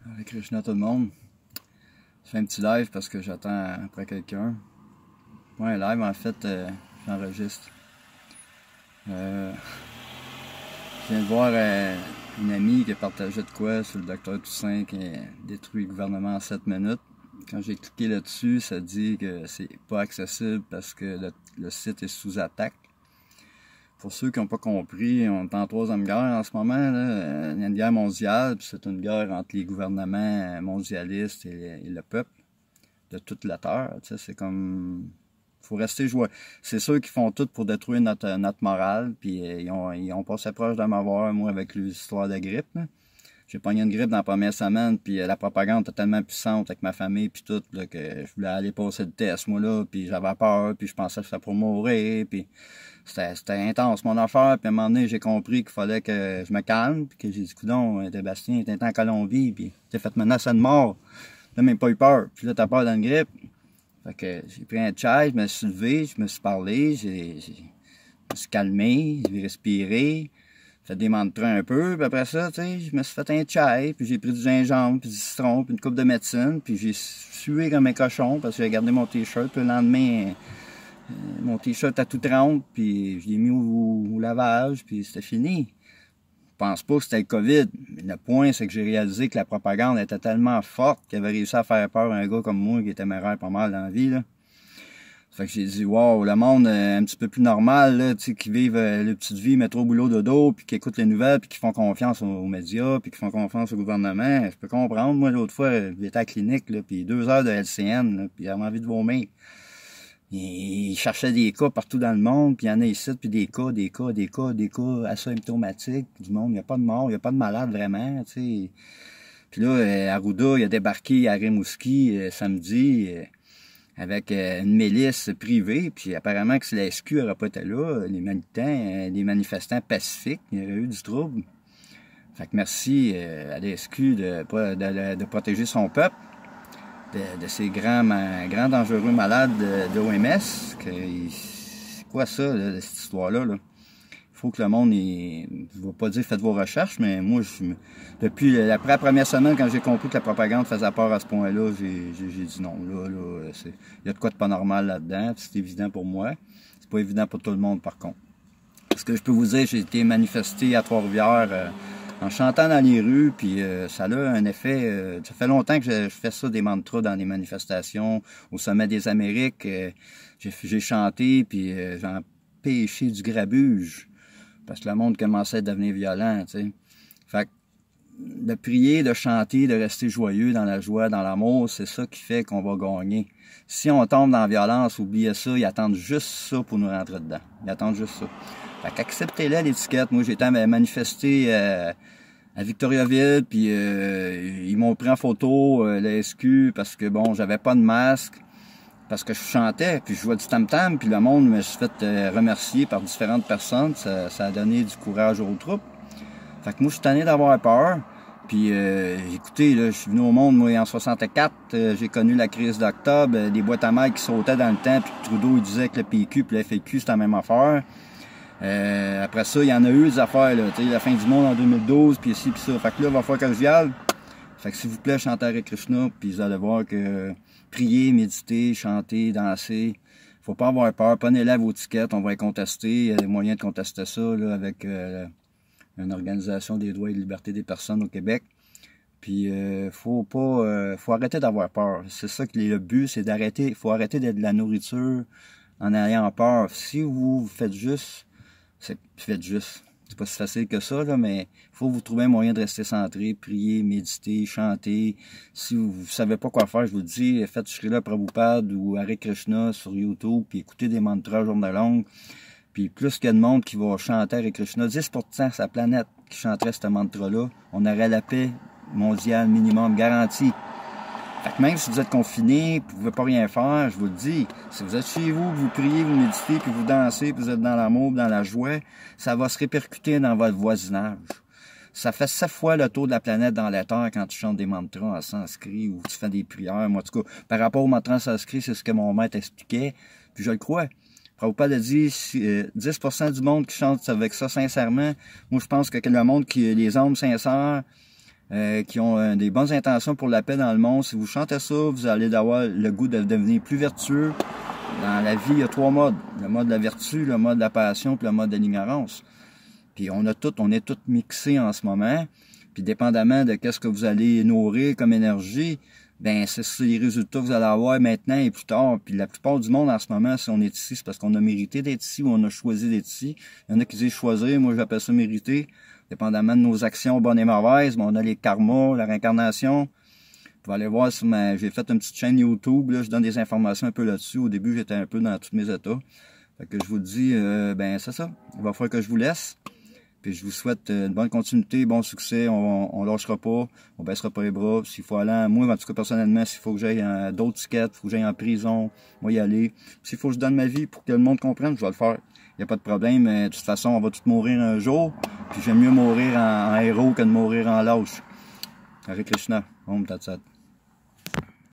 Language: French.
Hare Krishna tout le monde. Je fais un petit live parce que j'attends après quelqu'un. Pas un live, en fait, j'enregistre. Je viens de voir une amie qui a partagé de quoi sur le Dr Toussaint qui a détruit le gouvernement en 7 minutes. Quand j'ai cliqué là-dessus, ça dit que c'est pas accessible parce que le site est sous attaque. Pour ceux qui n'ont pas compris, on est en troisième guerre en ce moment. Là. Il y a une guerre mondiale, puis c'est une guerre entre les gouvernements mondialistes et le peuple de toute la Terre. Tu sais, c'est comme... faut rester joyeux. C'est ceux qui font tout pour détruire notre morale, puis ils ont passé proche de m'avoir, moi, avec l'histoire de grippe. Là. J'ai pogné une grippe dans la première semaine, puis la propagande était tellement puissante avec ma famille, puis tout, là, que je voulais aller passer le test, moi, là, puis j'avais peur, puis je pensais que c'était pour mourir, puis c'était intense, mon affaire, puis à un moment donné, j'ai compris qu'il fallait que je me calme, puis que j'ai dit, coudonc, Sébastien, t'es en Colombie, puis t'es fait menacer de mort, là, même pas eu peur, puis là, t'as peur d'une grippe. Fait que j'ai pris un chai, je me suis levé, je me suis parlé, je me suis calmé, j'ai respiré, fait des mantras un peu, puis après ça, tu sais, je me suis fait un chai, puis j'ai pris du gingembre, puis du citron, puis une coupe de médecine, puis j'ai sué comme un cochon, parce que j'ai gardé mon t-shirt, puis le lendemain, mon t-shirt à tout trempe, puis je l'ai mis au lavage, puis c'était fini. Je pense pas que c'était le COVID, mais le point, c'est que j'ai réalisé que la propagande était tellement forte qu'elle avait réussi à faire peur à un gars comme moi, qui était téméraire pas mal dans la vie, là. Fait que j'ai dit, wow, le monde un petit peu plus normal, là, tu sais, qui vivent le petite vie, métro, boulot, dodo, puis qui écoutent les nouvelles, puis qui font confiance aux médias, puis qui font confiance au gouvernement. Je peux comprendre. Moi, l'autre fois, j'étais à la clinique, là, puis 2 heures de LCN, là, puis j'avais envie de vomir. Ils cherchaient des cas partout dans le monde, puis il y en a ici, puis des cas asymptomatiques, du monde, il n'y a pas de mort, il n'y a pas de malade vraiment, tu sais. Puis là, Arruda, il a débarqué à Rimouski samedi avec une milice privée, puis apparemment que si la SQ n'aurait pas été là, les militants, les manifestants pacifiques, il y aurait eu du trouble. Fait que merci à la SQ de protéger son peuple de ces grands dangereux malades de l'OMS. C'est quoi ça, là, cette histoire-là? Là? Il faut que le monde, je ne vais pas dire faites vos recherches, mais moi, depuis après la première semaine, quand j'ai compris que la propagande faisait peur à ce point-là, j'ai dit non. Là, il y a de quoi de pas normal là-dedans, c'est évident pour moi. C'est pas évident pour tout le monde, par contre. Ce que je peux vous dire, j'ai été manifesté à Trois-Rivières en chantant dans les rues, puis ça a un effet... ça fait longtemps que je fais ça, des mantras dans des manifestations, au sommet des Amériques. J'ai chanté, puis j'ai empêché du grabuge, parce que le monde commençait à devenir violent, tu sais. Fait que de prier, de chanter, de rester joyeux dans la joie, dans l'amour, c'est ça qui fait qu'on va gagner. Si on tombe dans la violence, oubliez ça, ils attendent juste ça pour nous rentrer dedans. Ils attendent juste ça. Fait qu'acceptez-la l'étiquette. Moi, j'ai été manifesté à Victoriaville, puis ils m'ont pris en photo, la SQ, parce que bon, j'avais pas de masque, parce que je chantais, puis je jouais du tam-tam, puis le monde me suis fait remercier par différentes personnes. Ça a donné du courage aux troupes. Fait que moi, je suis tanné d'avoir peur. Puis, écoutez, là, je suis venu au monde, moi, en 64. J'ai connu la crise d'octobre, des boîtes à mal qui sautaient dans le temps, puis Trudeau, il disait que le PQ puis le FQ, c'était la même affaire. Après ça, il y en a eu des affaires, là, tu sais, la fin du monde en 2012, puis ici, puis ça. Fait que là, il va falloir que je y aille. Fait que s'il vous plaît, chantez Hare Krishna, puis vous allez voir que prier, méditer, chanter, danser, faut pas avoir peur. Prenez-les à vos tickets, on va les contester. Il y a des moyens de contester ça, là, avec une organisation des droits et libertés des personnes au Québec. Puis faut arrêter d'avoir peur. C'est ça que le but, c'est d'arrêter. Faut arrêter d'être de la nourriture en ayant peur. Si vous faites juste, faites juste. C'est pas si facile que ça, là, mais il faut vous trouver un moyen de rester centré, prier, méditer, chanter. Si vous savez pas quoi faire, je vous le dis, faites Srila Prabhupada ou Hare Krishna sur YouTube, puis écoutez des mantras journée longue. Puis plus qu'il y a de monde qui va chanter Hare Krishna, 10% de sa planète qui chanterait ce mantra-là, on aurait la paix mondiale minimum garantie. Fait que même si vous êtes confiné, vous ne pouvez pas rien faire, je vous le dis, si vous êtes chez vous, vous priez, vous méditez, puis vous dansez, puis vous êtes dans l'amour, dans la joie, ça va se répercuter dans votre voisinage. Ça fait 7 fois le tour de la planète dans la Terre quand tu chantes des mantras en sanskrit ou tu fais des prières. Moi, en tout cas, par rapport aux mantras en sanskrit, c'est ce que mon maître expliquait, puis je le crois. Prabhupada a dit 10% du monde qui chante avec ça sincèrement. Moi, je pense que le monde les hommes sincères, qui ont des bonnes intentions pour la paix dans le monde. Si vous chantez ça, vous allez avoir le goût de devenir plus vertueux. Dans la vie, il y a 3 modes. Le mode de la vertu, le mode de la passion, puis le mode de l'ignorance. Puis on est tous mixés en ce moment. Puis dépendamment de qu'est-ce que vous allez nourrir comme énergie, ben c'est les résultats que vous allez avoir maintenant et plus tard. Puis la plupart du monde en ce moment, si on est ici, c'est parce qu'on a mérité d'être ici ou on a choisi d'être ici. Il y en a qui disent choisir, moi j'appelle ça mériter. Dépendamment de nos actions bonnes et mauvaises, ben, on a les karmas, la réincarnation. Vous allez voir sur j'ai fait une petite chaîne YouTube, là, je donne des informations un peu là-dessus. Au début, j'étais un peu dans tous mes états. Fait que je vous dis, ben c'est ça. Il va falloir que je vous laisse. Puis je vous souhaite une bonne continuité, bon succès. On lâchera pas, on baissera pas les bras. S'il faut aller, moi en tout cas personnellement, s'il faut que j'aille d'autres tickets, il faut que j'aille en prison, moi y aller. S'il faut que je donne ma vie pour que le monde comprenne, je vais le faire. Il n'y a pas de problème. De toute façon, on va tous mourir un jour. Puis j'aime mieux mourir en héros que de mourir en lâche. Hare Krishna. Om Tat Sat.